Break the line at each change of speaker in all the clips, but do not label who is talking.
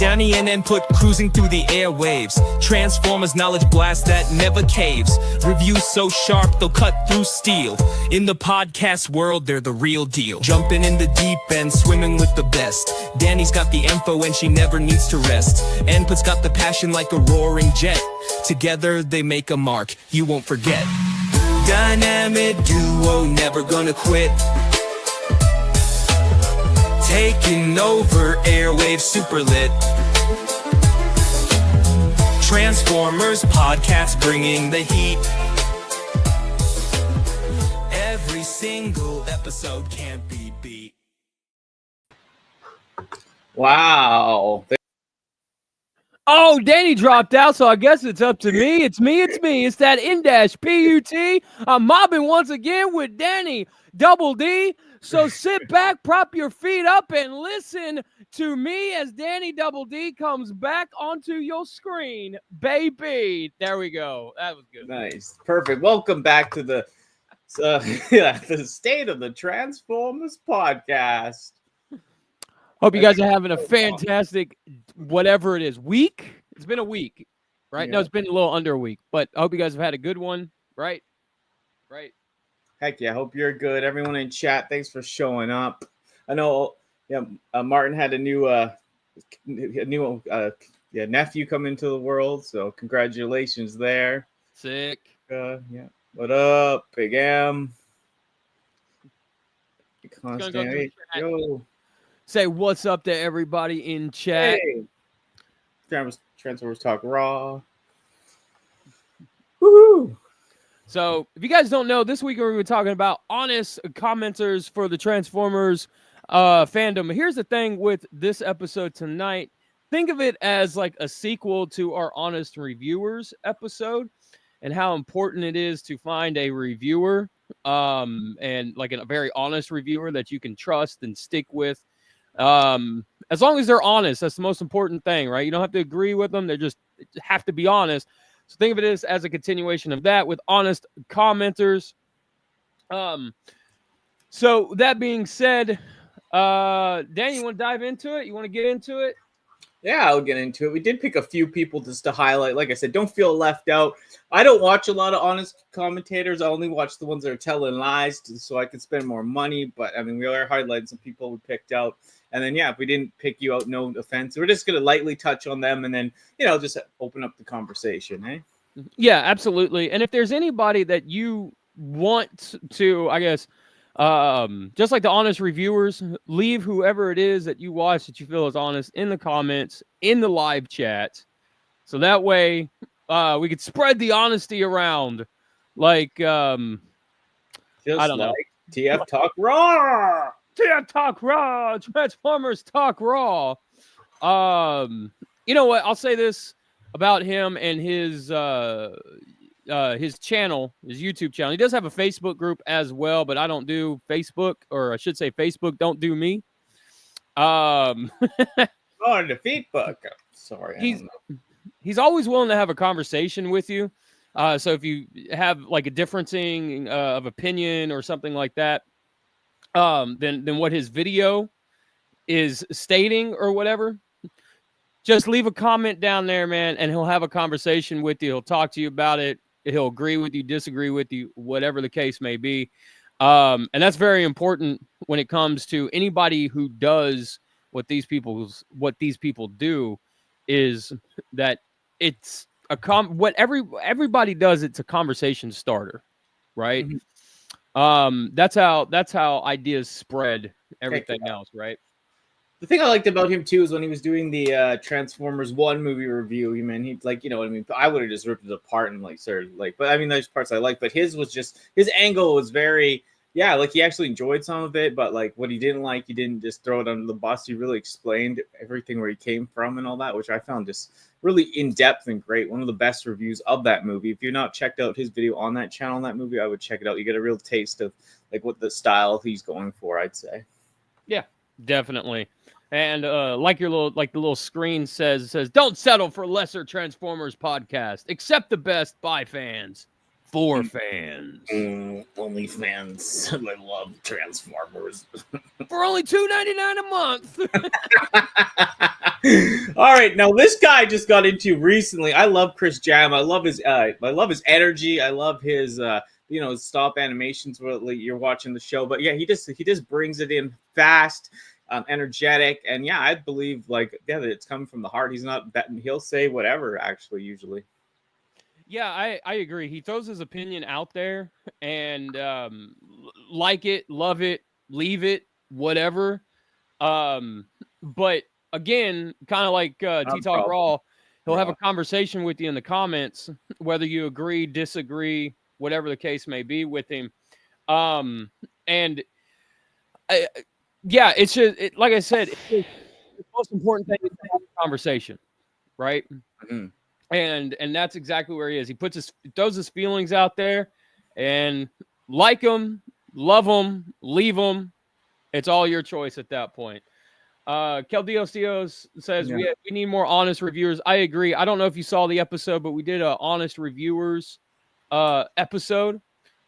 Danni and input cruising through the airwaves. Transformers knowledge blast that never caves. Reviews so sharp they'll cut through steel. In the podcast world, they're the real deal. Jumping in the deep end, swimming with the best. Danni's got the info and she never needs to rest. Input's got the passion like a roaring jet. Together they make a mark you won't forget. Dynamic duo, never gonna quit. Taking over airwaves, super lit. Transformers podcast bringing the heat. Every single episode can't be beat.
Wow.
Oh, Danny dropped out, so I guess it's up to me. It's me. It's that -PUT. I'm mobbing once again with Danny Double D. So sit back, prop your feet up, and listen to me as Danny Double D comes back onto your screen, baby. There we go. That was good.
Nice. Perfect. Welcome back to the State of the Transformers podcast.
Hope you guys are having a fantastic, whatever it is, week. It's been a week, right?
Yeah.
No, it's been a little under a week, but I hope you guys have had a good one, right? Right.
Heck yeah. Hope you're good. Everyone in chat, thanks for showing up. I know, Martin had a new nephew come into the world, so congratulations there.
Sick.
Yeah. What up, Big M? Constant. Yo.
Say what's up to everybody in chat.
Hey. Transformers Talk Raw. Woohoo!
So, if you guys don't know, this week we were talking about honest commenters for the Transformers fandom. Here's the thing with this episode tonight. Think of it as like a sequel to our honest reviewers episode and how important it is to find a reviewer and like a very honest reviewer that you can trust and stick with. As long as they're honest, that's the most important thing, right? You don't have to agree with them. They just have to be honest. So think of it as a continuation of that with honest commenters. So that being said, Dan, you want to dive into it? You want to get into it?
Yeah, I'll get into it. We did pick a few people just to highlight. Like I said, don't feel left out. I don't watch a lot of honest commentators. I only watch the ones that are telling lies so I can spend more money. But, I mean, we are highlighting some people we picked out. And then, if we didn't pick you out, no offense. We're just going to lightly touch on them and then, just open up the conversation, eh?
Yeah, absolutely. And if there's anybody that you want to, I guess, just like the honest reviewers, leave whoever it is that you watch that you feel is honest in the comments, in the live chat. So that way we could spread the honesty around. Like, I don't know.
TF Talk Raw.
TF Talk Raw. Transformers Talk Raw. You know what? I'll say this about him and his channel, his YouTube channel. He does have a Facebook group as well, but I don't do Facebook, or I should say Facebook don't do me.
On the Facebook. Sorry.
He's always willing to have a conversation with you. So if you have like a differencing of opinion or something like that, then what his video is stating or whatever, just leave a comment down there, man, and he'll have a conversation with you. He'll talk to you about it. He'll agree with you, disagree with you, whatever the case may be. And that's very important when it comes to anybody who does what these people do, is that it's what everybody does. It's a conversation starter, right? Mm-hmm. That's how ideas spread everything else, right?
The thing I liked about him too is when he was doing the Transformers 1 movie review, he'd like, what I mean? I would have just ripped it apart and but I mean, there's parts I like, but his angle was very, like he actually enjoyed some of it, but like what he didn't like, he didn't just throw it under the bus. He really explained everything where he came from and all that, which I found just really in depth and great. One of the best reviews of that movie. If you're not checked out his video on that channel, on that movie, I would check it out. You get a real taste of like what the style he's going for, I'd say. Yeah,
definitely. And like the little screen says, don't settle for lesser Transformers podcast. Accept the best by fans, for fans.
Only fans. I love Transformers.
For only $2.99 a month.
All right, now this guy just got into recently. I love Chris Jam. I love his energy. I love his his stop animations while you're watching the show. But yeah, he just brings it in fast, energetic, and yeah, I believe that it's coming from the heart. He's not betting. He'll say whatever. Actually, usually.
Yeah, I agree. He throws his opinion out there, and like it, love it, leave it, whatever. But again, kind of like T-Talk Raw, he'll have a conversation with you in the comments, whether you agree, disagree, whatever the case may be with him. And yeah, it's just like I said, the most important thing is to have a conversation, right?
Mm-hmm.
And that's exactly where he is. He throws his feelings out there, and like them, love them, leave them. It's all your choice at that point. Keldios says we need more honest reviewers. I agree. I don't know if you saw the episode, but we did a honest reviewers episode.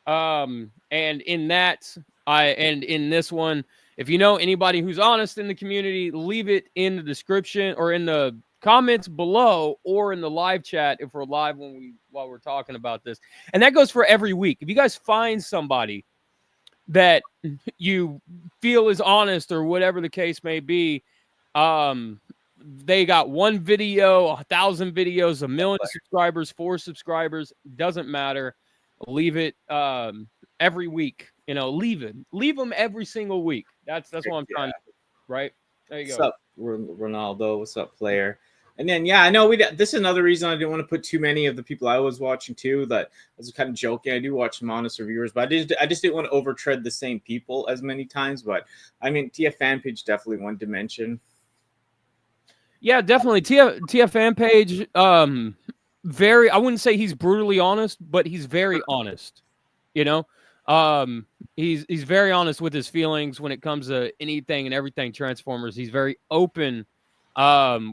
And in that, and in this one, if you know anybody who's honest in the community, leave it in the description or in the comments below or in the live chat if we're live while we're talking about this. And that goes for every week. If you guys find somebody that you feel is honest or whatever the case may be, they got one video, 1,000 videos, 1 million subscribers, 4 subscribers, doesn't matter. Leave it every week. Leave them every single week. That's what I'm trying to do, right? There you go.
What's up, Ronaldo? What's up, player? And then, yeah, I know this is another reason I didn't want to put too many of the people I was watching too. That I was kind of joking. I do watch some honest reviewers, but I just didn't want to overtread the same people as many times. But I mean, TF fan page definitely one to mention.
Yeah, definitely. TF fan page. Very. I wouldn't say he's brutally honest, but he's very honest. He's very honest with his feelings when it comes to anything and everything Transformers. He's very open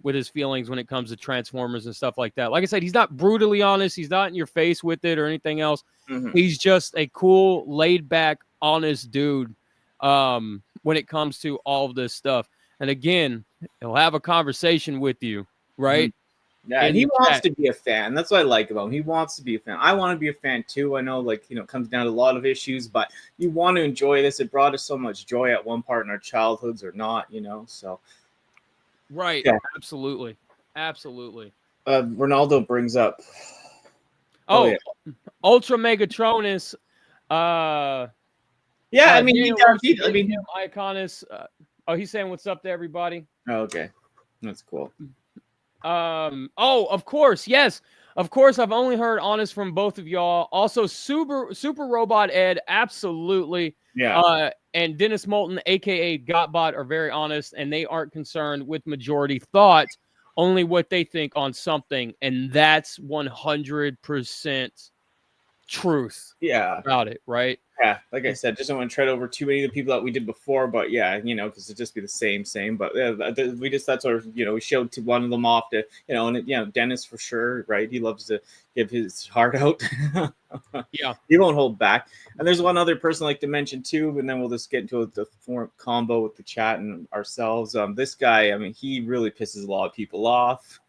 with his feelings when it comes to Transformers and stuff like that. Like I said, he's not brutally honest. He's not in your face with it or anything else. Mm-hmm. He's just a cool, laid back, honest dude when it comes to all of this stuff. And again, he'll have a conversation with you, right?
Mm-hmm. Yeah, and he wants to be a fan. That's what I like about him. He wants to be a fan. I want to be a fan too. I know, it comes down to a lot of issues, but you want to enjoy this. It brought us so much joy at one part in our childhoods or not, so.
Right. Yeah. Absolutely.
Ronaldo brings up.
Yeah. Ultra Megatronus.
Yeah, I mean,
Iconis. He's saying what's up to everybody.
Oh, okay. That's cool.
Of course. Yes. Of course, I've only heard honest from both of y'all. Also, Super Robot Ed, absolutely.
Yeah.
And Dennis Moulton, aka Gotbot, are very honest, and they aren't concerned with majority thought, only what they think on something, and that's 100% truth.
Yeah.
About it, right?
Yeah, like I said, just don't want to tread over too many of the people that we did before, but yeah, because it'd just be the same. But yeah, that's sort of, we showed to one of them off to, and Dennis for sure, right? He loves to give his heart out.
Yeah,
he won't hold back. And there's one other person I'd like to mention too, and then we'll just get into the combo with the chat and ourselves. This guy, I mean, he really pisses a lot of people off.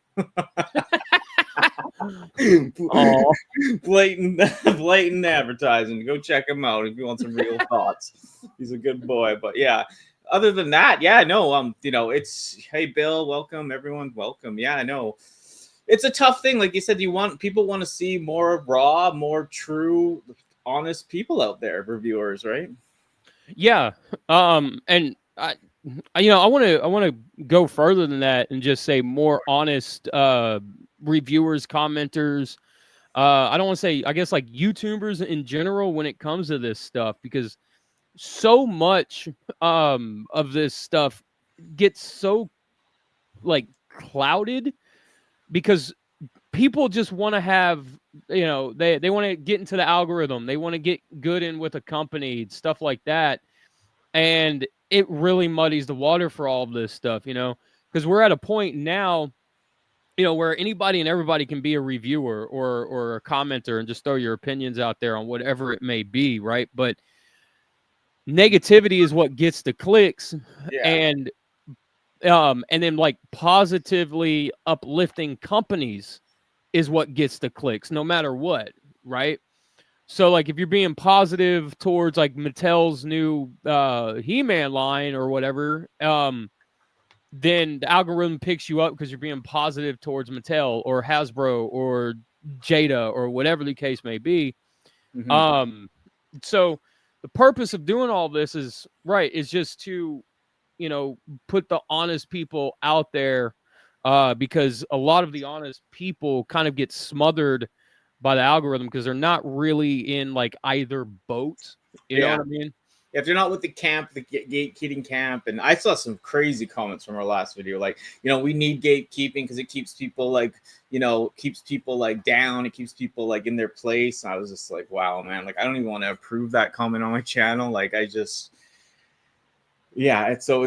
Blatant advertising. Go check him out if you want some real thoughts. He's a good boy. But yeah, other than that, it's hey Bill, welcome everyone, welcome. Yeah, I know it's a tough thing. Like you said, people want to see more raw, more true, honest people out there, reviewers, right?
Yeah, and I want to go further than that and just say more honest reviewers, commenters. I don't want to say, I guess, like YouTubers in general when it comes to this stuff, because so much of this stuff gets so clouded because people just want to have, they want to get into the algorithm. They want to get good in with a company, stuff like that. And it really muddies the water for all of this stuff, because we're at a point now, where anybody and everybody can be a reviewer or a commenter and just throw your opinions out there on whatever it may be, right? But negativity is what gets the clicks. Yeah. And And then like positively uplifting companies is what gets the clicks, no matter what, right? So like if you're being positive towards like Mattel's new He-Man line or whatever, then the algorithm picks you up because you're being positive towards Mattel or Hasbro or Jada or whatever the case may be. So the purpose of doing all this is just to, put the honest people out there, because a lot of the honest people kind of get smothered by the algorithm because they're not really in like either boat. You know what I mean?
If they're not with the camp, the gatekeeping camp, and I saw some crazy comments from our last video, like, we need gatekeeping because it keeps people like, keeps people like down, it keeps people like in their place. And I was just like, wow, man, like I don't even want to approve that comment on my channel. Like it's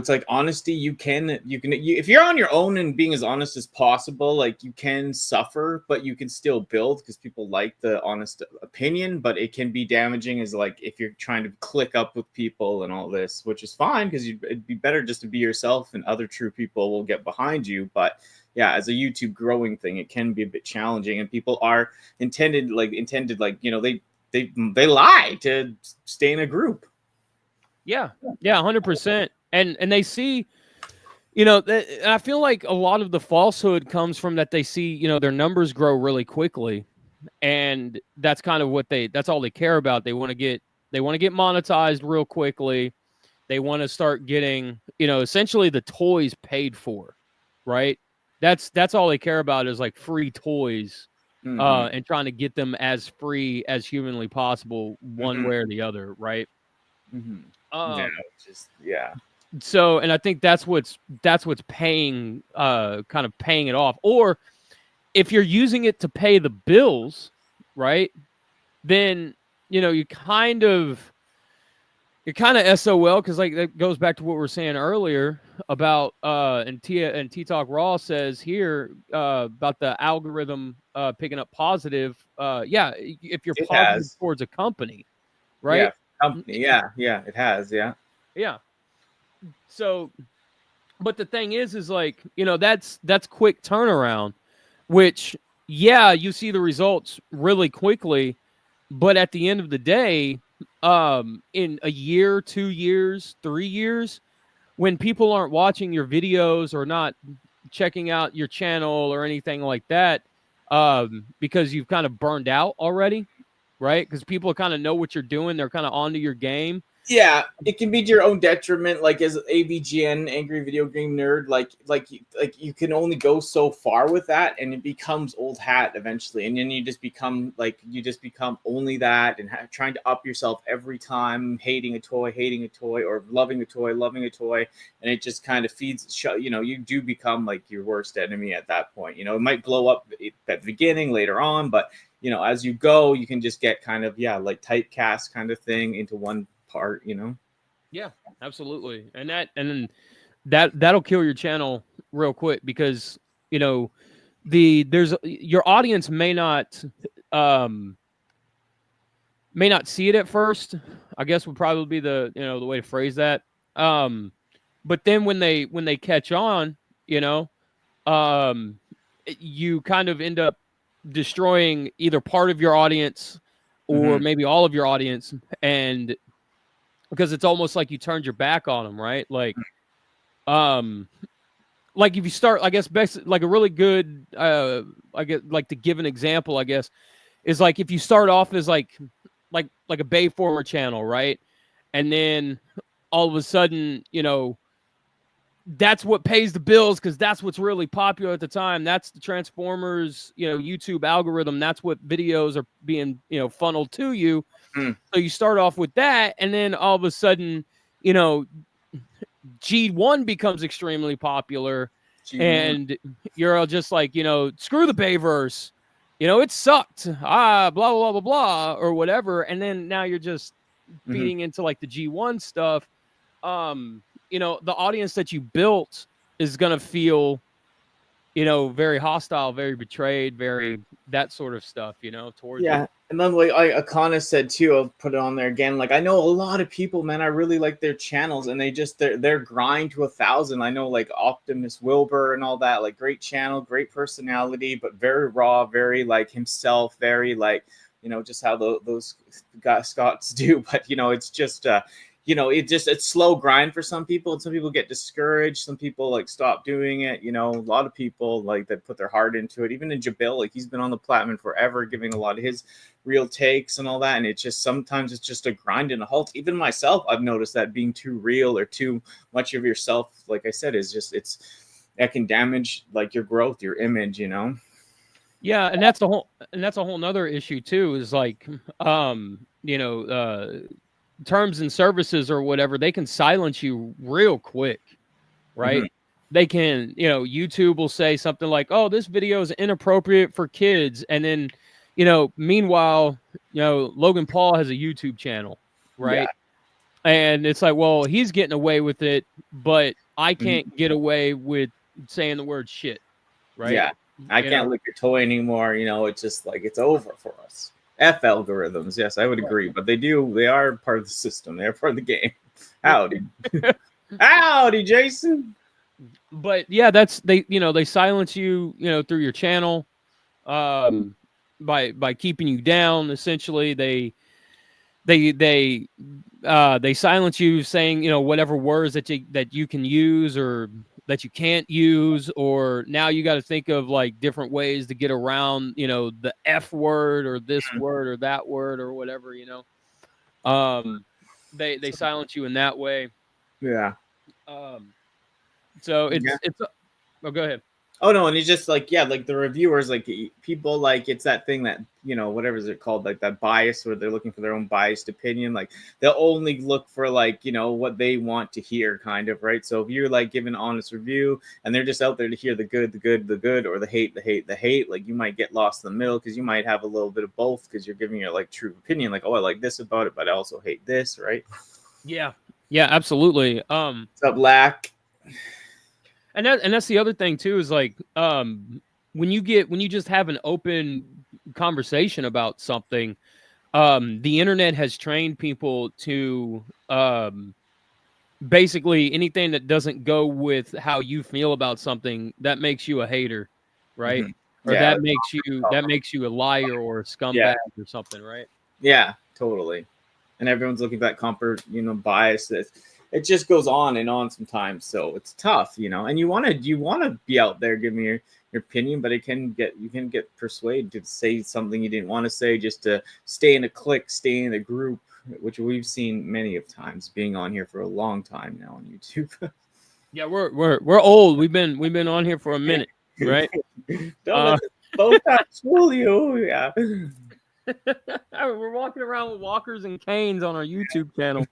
like honesty. You can if you're on your own and being as honest as possible, like you can suffer, but you can still build because people like the honest opinion. But it can be damaging as like if you're trying to click up with people and all this, which is fine because it'd be better just to be yourself and other true people will get behind you. But yeah, as a YouTube growing thing, it can be a bit challenging, and people are intended like they lie to stay in a group.
Yeah, 100%. And they see, I feel like a lot of the falsehood comes from that they see, their numbers grow really quickly, and that's kind of that's all they care about. They want to get monetized real quickly. They want to start getting, essentially the toys paid for, right? That's all they care about is like free toys, and trying to get them as free as humanly possible, one way or the other, right? So, and I think that's what's paying, kind of paying it off. Or if you're using it to pay the bills, right? Then you're kind of SOL, because like that goes back to what we were saying earlier about and T Talk Raw says here about the algorithm picking up positive. If you're positive towards a company, right?
Yeah. Company, it has,
yeah. So, but the thing is like that's quick turnaround, which you see the results really quickly, but at the end of the day, in a year, 2 years, 3 years, when people aren't watching your videos or not checking out your channel or anything like that, because you've kind of burned out already. Right, because people kind of know what you're doing; they're kind of onto your game.
Yeah, it can be to your own detriment. Like as AVGN, Angry Video Game Nerd, like you can only go so far with that, and it becomes old hat eventually, and then you just become only that, and trying to up yourself every time, hating a toy, or loving a toy, and it just kind of feeds. You do become like your worst enemy at that point. It might blow up at the beginning, later on, but as you go, you can just get kind of like typecast kind of thing into one part.
Yeah, absolutely. And that'll kill your channel real quick, because there's your audience may not see it at first, I guess would probably be the the way to phrase that. But then when they catch on, you kind of end up destroying either part of your audience or maybe all of your audience, and because it's almost like you turned your back on them, right? Like if you start, I guess, best, like a really good, I guess, like to give an example, I guess, is like if you start off as like a Bayformer channel, right? And then all of a sudden, that's what pays the bills because that's what's really popular at the time. That's the Transformers, YouTube algorithm. That's what videos are being, funneled to you. So you start off with that, and then all of a sudden, G1 becomes extremely popular, and you're all just like, screw the Bayverse, it sucked, blah, blah, blah, blah, blah, or whatever. And then now you're just feeding into like the G1 stuff. The audience that you built is going to feel very hostile, very betrayed, very that sort of stuff, towards you.
Yeah, and then like Akana said too, I'll put it on there again. Like I know a lot of people, man. I really like their channels, and they just their grind to 1,000. I know like Optimus Wilbur and all that. Like great channel, great personality, but very raw, very like himself, very like just how those guys Scots do. But it's just it's slow grind for some people, and some people get discouraged. Some people like stop doing it. A lot of people like that put their heart into it. Even in Jabil, like he's been on the platform forever, giving a lot of his real takes and all that. And it's just sometimes it's just a grind and a halt. Even myself, I've noticed that being too real or too much of yourself, like I said, is just that can damage like your growth, your image.
Yeah, and that's a whole nother issue too. Is like, terms and services or whatever, they can silence you real quick, right? They can, YouTube will say something like, "Oh, this video is inappropriate for kids," and then, meanwhile, Logan Paul has a YouTube channel, right? Yeah. And it's like, well, he's getting away with it, but I can't get away with saying the word shit, right?
Yeah, I can't lick your toy anymore. It's just like it's over for us. F algorithms, yes, I would agree, but they are part of the system. They're part of the game. Howdy, howdy, Jason.
But yeah, they silence you, through your channel, by keeping you down. Essentially, they silence you, saying whatever words that you can use or that you can't use, or now you got to think of like different ways to get around the F word or this word or that word or whatever. They silence you in that way.
Yeah.
So it's oh, go ahead.
Oh no, and he's just like, yeah, like the reviewers, like people, like it's that thing that whatever is it called, like that bias where they're looking for their own biased opinion. Like they'll only look for like what they want to hear, kind of, right? So if you're like giving an honest review and they're just out there to hear the good, or the hate, like you might get lost in the middle because you might have a little bit of both because you're giving your like true opinion, like, oh, I like this about it, but I also hate this, right?
Yeah, absolutely.
What's up, Lack?
And that's the other thing too, is like when you just have an open conversation about something, the internet has trained people to basically anything that doesn't go with how you feel about something, that makes you a hater, right? Or that makes you a liar or a scumbag or something, right?
Yeah, totally. And everyone's looking for that bias. It just goes on and on sometimes, so it's tough, and you want to be out there giving your opinion, but you can get persuaded to say something you didn't want to say just to stay in a clique, stay in a group, which we've seen many of times, being on here for a long time now on YouTube.
Yeah, we're old. We've been on here for a minute, right?
Don't let both fool you. Yeah.
We're walking around with walkers and canes on our YouTube channel.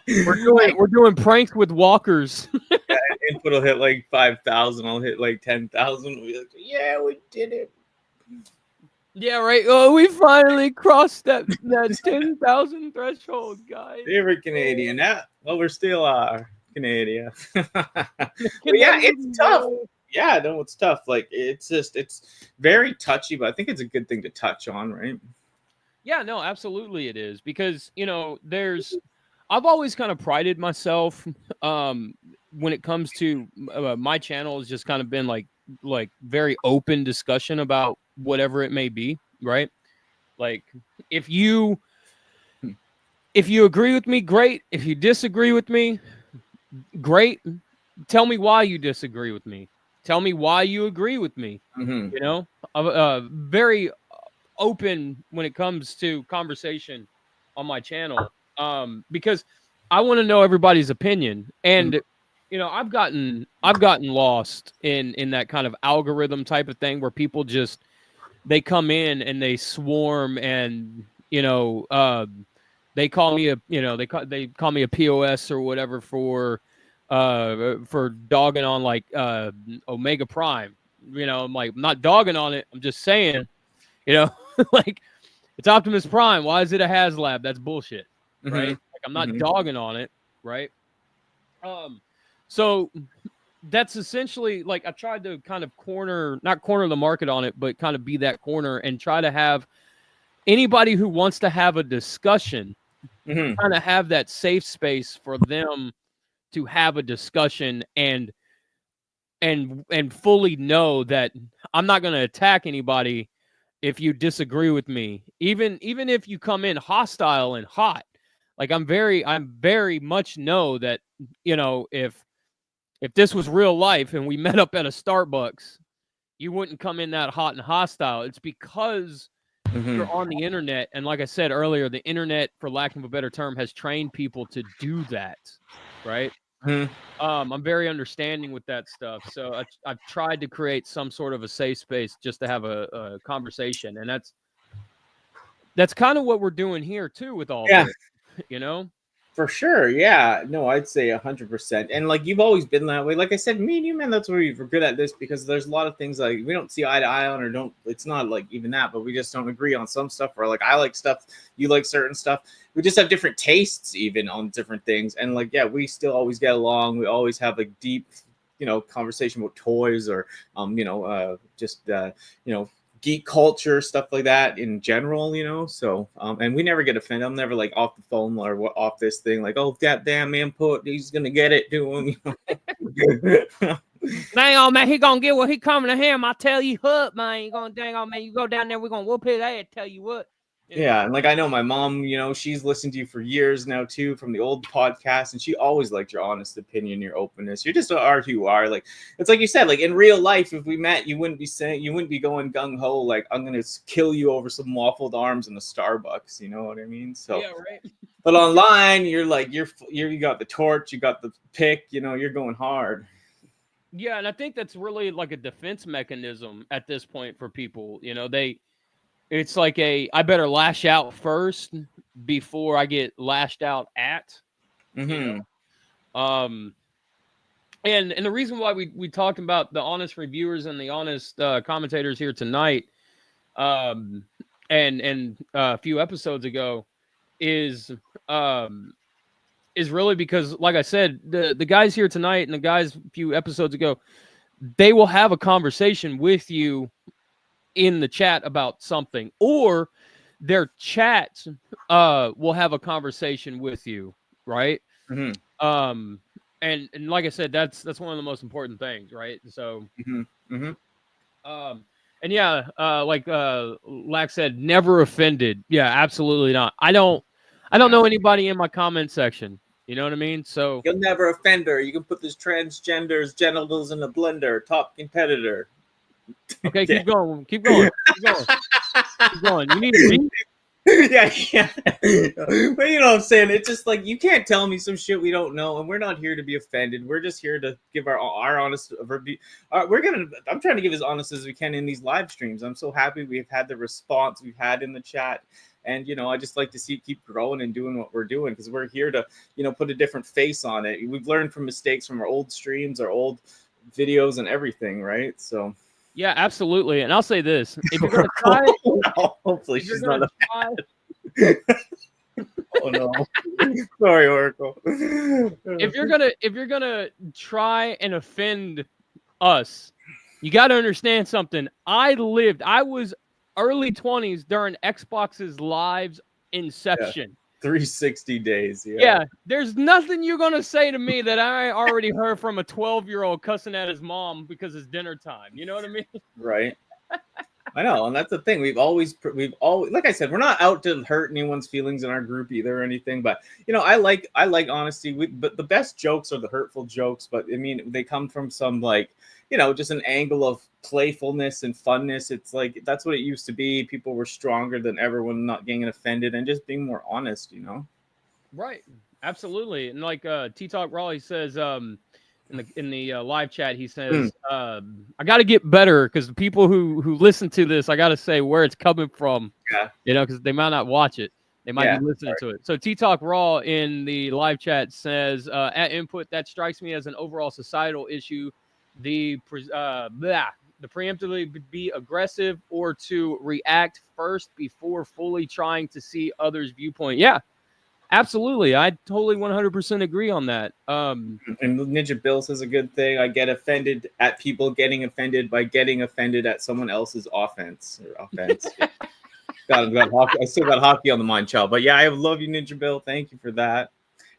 We're doing pranks with walkers.
Yeah, input will hit like 5,000. I'll hit like 10,000. We'll be like, yeah, we did it.
Yeah, right. Oh, we finally crossed that 10,000 threshold, guys.
Favorite Canadian. Yeah, well, we're still Canadian. But yeah, it's tough. Yeah, no, it's tough. Like it's very touchy, but I think it's a good thing to touch on, right?
Yeah, no, absolutely it is, because I've always kind of prided myself when it comes to my channel has just kind of been like very open discussion about whatever it may be, right? Like if you agree with me, great. If you disagree with me, great. Tell me why you disagree with me. Tell me why you agree with me. Very open when it comes to conversation on my channel, because I want to know everybody's opinion. And I've gotten lost in that kind of algorithm type of thing where people just they come in and they swarm, and they call me they call me a POS or whatever for dogging on like Omega Prime. I'm like, I'm not dogging on it. I'm just saying, like, it's Optimus Prime. Why is it a HasLab? That's bullshit, right? Like, I'm not dogging on it, right? So that's essentially like I tried to kind of not corner the market on it, but kind of be that corner and try to have anybody who wants to have a discussion kind of have that safe space for them to have a discussion and fully know that I'm not going to attack anybody if you disagree with me, even if you come in hostile and hot. Like I'm very much know that, you know, if this was real life and we met up at a Starbucks, you wouldn't come in that hot and hostile. It's because you're on the internet. And like I said earlier, the internet, for lack of a better term, has trained people to do that. Right. I'm very understanding with that stuff. So I've tried to create some sort of a safe space just to have a conversation. And that's kind of what we're doing here too with all this, you know?
For sure, yeah. No, I'd say 100%. And like you've always been that way. Like I said, me and you, man, that's where we're good at this, because there's a lot of things like we don't see eye to eye on, or don't. It's not like even that, but we just don't agree on some stuff. Or like I like stuff, you like certain stuff. We just have different tastes, even on different things. And like, yeah, we still always get along. We always have like deep, you know, conversation about toys, or geek culture, stuff like that in general, you know. So and we never get offended. I'm never like off the phone or off this thing like, oh, goddamn input, he's gonna get it to him, you know.
Dang on, man, he gonna get what he coming to him. I tell you what, man, you gonna dang on, man, you go down there, we're gonna whoop his ass. Tell you what.
Yeah, and like I know my mom, you know, she's listened to you for years now too, from the old podcast, and she always liked your honest opinion, your openness. You're just are who you are. Like it's like you said, like in real life, if we met, you wouldn't be going gung ho like I'm gonna kill you over some waffled arms in a Starbucks. You know what I mean? So
yeah, right.
But online, you're like you got the torch, you got the pick, you know, you're going hard.
Yeah, and I think that's really like a defense mechanism at this point for people. You know, it's like I better lash out first before I get lashed out at. You know? And the reason why we talked about the honest reviewers and the honest commentators here tonight, and a few episodes ago, is really because, like I said, the guys here tonight and the guys a few episodes ago, they will have a conversation with you in the chat about something, or their chats will have a conversation with you, right? And like I said, that's one of the most important things, right? So and yeah, like Lax said, never offended. Yeah, absolutely not. I don't know anybody in my comment section, you know what I mean? So
you'll never offend her. You can put this transgender's genitals in a blender. Top competitor.
Okay, keep going. Keep going. You need to be.
Yeah. But you know what I'm saying? It's just like you can't tell me some shit we don't know, and we're not here to be offended. We're just here to give our honest review. I'm trying to give as honest as we can in these live streams. I'm so happy we've had the response we've had in the chat. And, you know, I just like to keep growing and doing what we're doing, because we're here to, you know, put a different face on it. We've learned from mistakes from our old streams, our old videos and everything, right? So
yeah, absolutely. And I'll say this: if you're gonna try,
hopefully she's not. Oh no! Sorry, Oracle.
If you're gonna try and offend us, you got to understand something. I was early 20s during Xbox's live's inception.
360 days.
Yeah. There's nothing you're going to say to me that I already heard from a 12-year-old cussing at his mom because it's dinner time. You know what I mean?
Right. I know. And that's the thing. We've always, like I said, we're not out to hurt anyone's feelings in our group either or anything. But, you know, I like honesty. But the best jokes are the hurtful jokes. But I mean, they come from some, like, you know, just an angle of playfulness and funness. It's like that's what it used to be. People were stronger than everyone, not getting offended and just being more honest, you know?
Right. Absolutely. And like T-Talk Raleigh says in the live chat, he says, I got to get better because the people who listen to this, I got to say where it's coming from, you know, because they might not watch it. They might be listening to it. So T-Talk Raw in the live chat says, at input, that strikes me as an overall societal issue. The preemptively be aggressive or to react first before fully trying to see others' viewpoint. Yeah, Absolutely. I totally 100% agree on that.
And Ninja Bill says a good thing. I get offended at people getting offended by getting offended at someone else's offense. Got hockey. I still got hockey on the mind, child. But yeah, I love you, Ninja Bill. Thank you for that.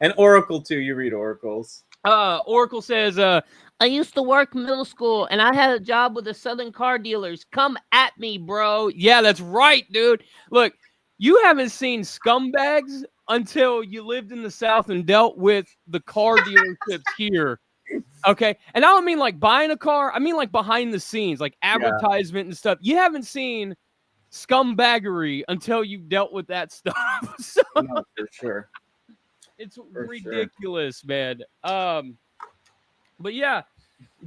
And Oracle too. You read Oracles.
Oracle says, I used to work middle school and I had a job with the Southern car dealers. Come at me, bro. Yeah, that's right, dude. Look, you haven't seen scumbags until you lived in the South and dealt with the car dealerships here. Okay. And I don't mean like buying a car. I mean like behind the scenes, like advertisement and stuff. You haven't seen scumbaggery until you've dealt with that stuff. So,
no, for sure.
It's ridiculous, man. But yeah,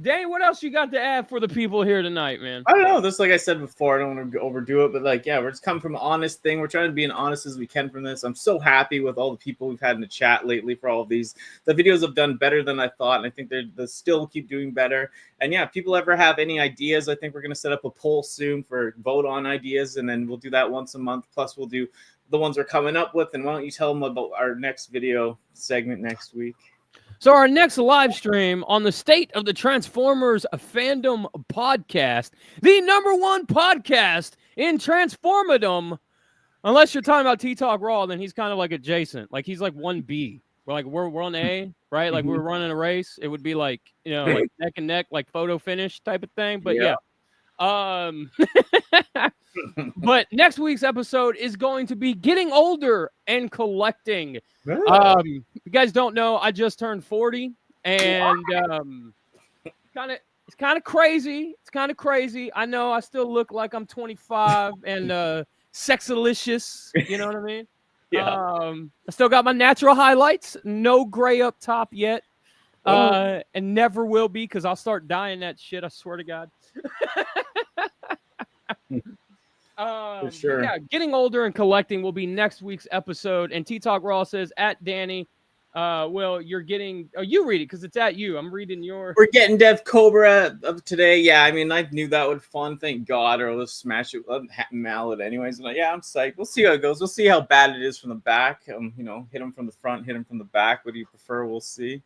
Danny, what else you got to add for the people here tonight, man?
I don't know. Just like I said before, I don't want to overdo it, but like, yeah, we're just coming from an honest thing. We're trying to be as honest as we can from this. I'm so happy with all the people we've had in the chat lately for all of these. The videos have done better than I thought, and I think they still keep doing better. And yeah, if people ever have any ideas, I think we're going to set up a poll soon for vote on ideas, and then we'll do that once a month. Plus, we'll do the ones we're coming up with. And why don't you tell them about our next video segment next week?
So our next live stream on the State of the Transformers Fandom podcast, the #1 podcast in Transformerdom, unless you're talking about T-Talk Raw, then he's kind of like adjacent. Like he's like 1B. We're on A, right? Like we're running a race. It would be like, you know, like neck and neck, like photo finish type of thing. But yeah. But next week's episode is going to be getting older and collecting. You guys don't know, I just turned 40, and it's kind of crazy. It's kind of crazy. I know I still look like I'm 25 and sexalicious. You know what I mean?
Yeah.
I still got my natural highlights. No gray up top yet, and never will be because I'll start dyeing that shit. I swear to God.
For sure.
Yeah, getting older and collecting will be next week's episode. And T-Talk Raw says at Danny, well, you're getting. Oh, you read it because it's at you. I'm reading your.
We're getting Dev Cobra today. Yeah, I mean, I knew that would fun. Thank God, or let's smash it. Mallet, anyways. But yeah, I'm psyched. We'll see how it goes. We'll see how bad it is from the back. You know, hit him from the front, hit him from the back. What do you prefer? We'll see.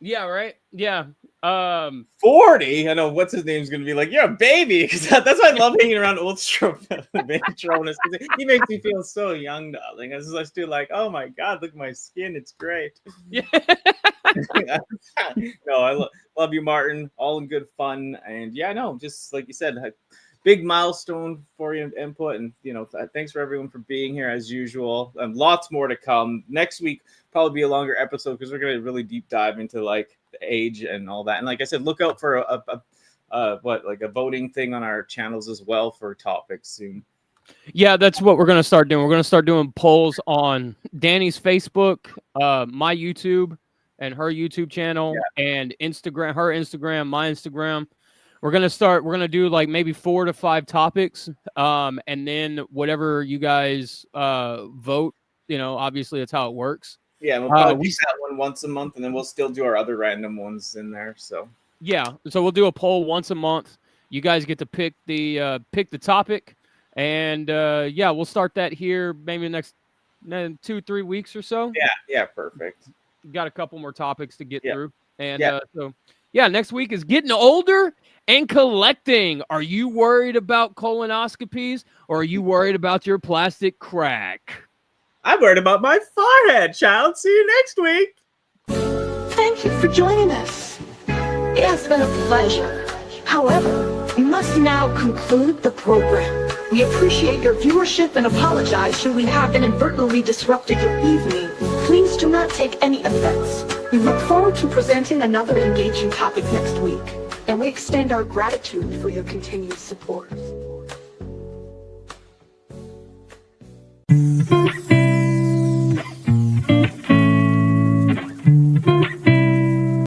Yeah, right. Yeah.
40. I know what's his name's gonna be like. You're a baby, because that's why I love hanging around Ultra Matronus. He makes me feel so young, darling. I was still like, oh my God, look at my skin. It's great.
Yeah.
No, I love you, Martin. All in good fun, and yeah, no, just like you said, big milestone for your input, and you know, thanks for everyone for being here as usual. And lots more to come next week. Probably be a longer episode because we're gonna really deep dive into like the age and all that. And like I said, look out for a voting thing on our channels as well for topics soon.
Yeah, that's what we're gonna start doing. We're gonna start doing polls on Danny's Facebook, my YouTube, and her YouTube channel, and Instagram, her Instagram, my Instagram. We're gonna do like maybe 4 to 5 topics, and then whatever you guys vote. You know, obviously that's how it works.
Yeah, we'll probably do that one once a month, and then we'll still do our other random ones in there. So
yeah, so we'll do a poll once a month. You guys get to pick the topic, and yeah, we'll start that here maybe next 2-3 weeks or so.
Yeah, perfect.
Got a couple more topics to get through, and so yeah, next week is getting older and collecting. Are you worried about colonoscopies, or are you worried about your plastic crack?
I'm worried about my forehead, child. See you next week.
Thank you for joining us. It has been a pleasure. However, we must now conclude the program. We appreciate your viewership and apologize should we have inadvertently disrupted your evening. Please do not take any offense. We look forward to presenting another engaging topic next week, and we extend our gratitude for your continued support.